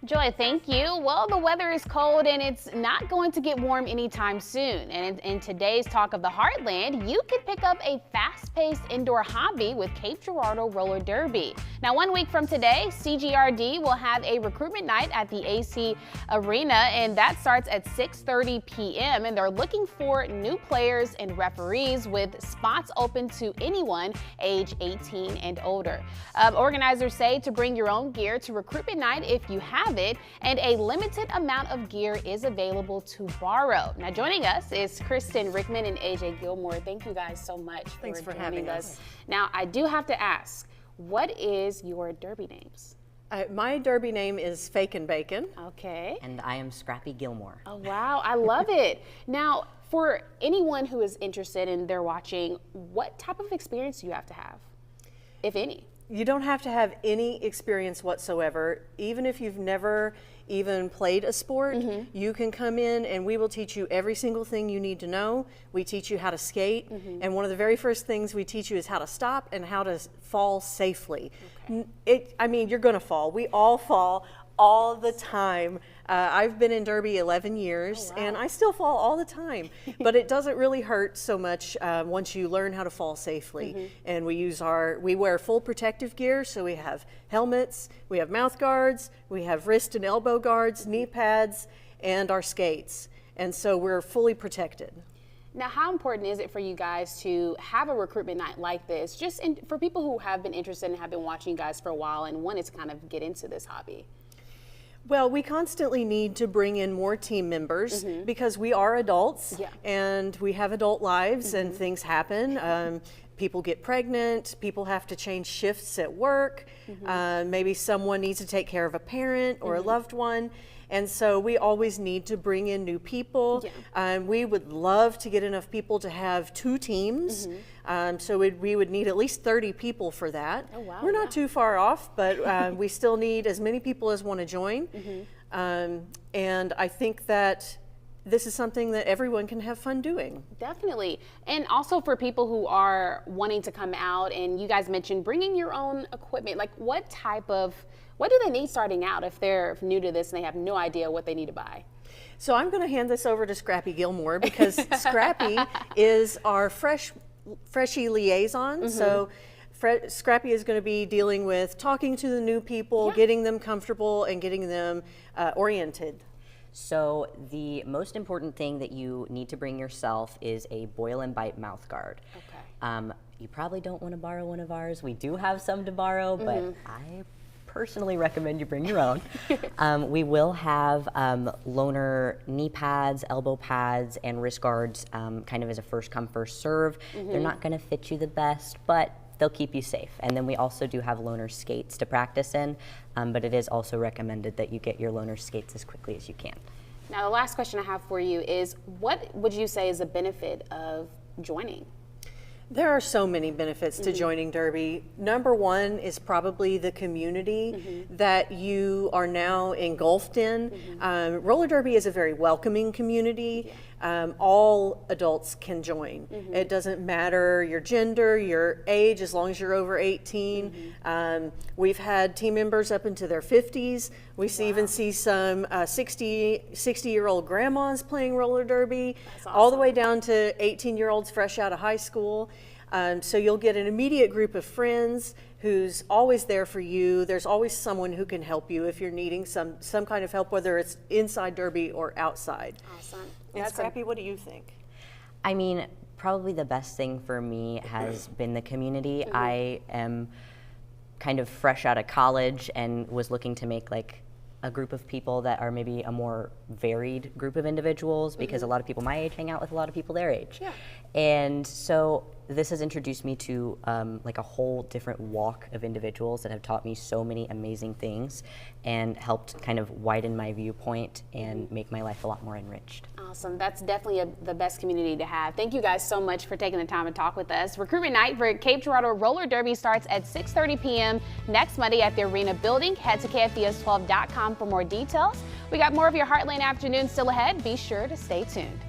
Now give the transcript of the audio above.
Joy, thank you. Well, the weather is cold and it's not going to get warm anytime soon. And in today's Talk of the Heartland, you can pick up a fast-paced indoor hobby with Cape Girardeau Roller Derby. Now, 1 week from today, CGRD will have a recruitment night at the AC Arena, and that starts at 6:30 p.m. And they're looking for new players and referees with spots open to anyone age 18 and older. Organizers say to bring your own gear to recruitment night if you have it, and a limited amount of gear is available to borrow. Now, joining us is Kristen Rickman and AJ Gilmore. Thank you guys so much for joining us. Now, I do have to ask, what is your derby names? My derby name is Fake and Bacon. Okay. And I am Scrappy Gilmore. Oh, wow. I love it. Now, for anyone who is interested and they're watching, what type of experience do you have to have, if any? You don't have to have any experience whatsoever. Even if you've never even played a sport, you can come in and we will teach you every single thing you need to know. We teach you how to skate, and one of the very first things we teach you is how to stop and how to fall safely. Okay. I mean, you're gonna fall. We all fall all the time. I've been in Derby 11 years, and I still fall all the time, but it doesn't really hurt so much once you learn how to fall safely. And we wear full protective gear, so we have helmets, we have mouth guards, we have wrist and elbow guards, knee pads, and our skates. And so we're fully protected. Now, how important is it for you guys to have a recruitment night like this, just for people who have been interested and have been watching you guys for a while and wanted to kind of get into this hobby? Well, we constantly need to bring in more team members because we are adults and we have adult lives and things happen. People get pregnant, people have to change shifts at work, maybe someone needs to take care of a parent or a loved one. And so we always need to bring in new people. We would love to get enough people to have 2 teams. So we would need at least 30 people for that. Oh, wow, we're not too far off, but we still need as many people as want to join. And I think that this is something that everyone can have fun doing. Definitely. And also for people who are wanting to come out, and you guys mentioned bringing your own equipment, like what do they need starting out if they're new to this and they have no idea what they need to buy? So I'm going to hand this over to Scrappy Gilmore because Scrappy is our freshie liaison. So Scrappy is going to be dealing with talking to the new people, getting them comfortable and getting them oriented. So the most important thing that you need to bring yourself is a boil and bite mouth guard. Okay. You probably don't want to borrow one of ours. We do have some to borrow, but I personally recommend you bring your own. We will have loaner knee pads, elbow pads, and wrist guards kind of as a first come, first serve. They're not going to fit you the best, but they'll keep you safe. And then we also do have loaner skates to practice in, but it is also recommended that you get your loaner skates as quickly as you can. Now, the last question I have for you is, what would you say is the benefit of joining? There are so many benefits to joining Derby. Number one is probably the community that you are now engulfed in. Roller Derby is a very welcoming community. All adults can join. It doesn't matter your gender, your age, as long as you're over 18. We've had team members up into their 50s. We even see some 60-year-old grandmas playing roller derby, all the way down to 18-year-olds fresh out of high school. So you'll get an immediate group of friends who's always there for you. There's always someone who can help you if you're needing some kind of help, whether it's inside derby or outside. Awesome. And Scrappy, what do you think? I mean, probably the best thing for me has been the community. I am kind of fresh out of college and was looking to make like a group of people that are maybe a more varied group of individuals, because a lot of people my age hang out with a lot of people their age. And so this has introduced me to like a whole different walk of individuals that have taught me so many amazing things and helped kind of widen my viewpoint and make my life a lot more enriched. Awesome. That's definitely the best community to have. Thank you guys so much for taking the time to talk with us. Recruitment night for Cape Girardeau Roller Derby starts at 6:30 p.m. next Monday at the Arena building. Head to KFBS12.com for more details. We got more of your Heartland afternoon still ahead. Be sure to stay tuned.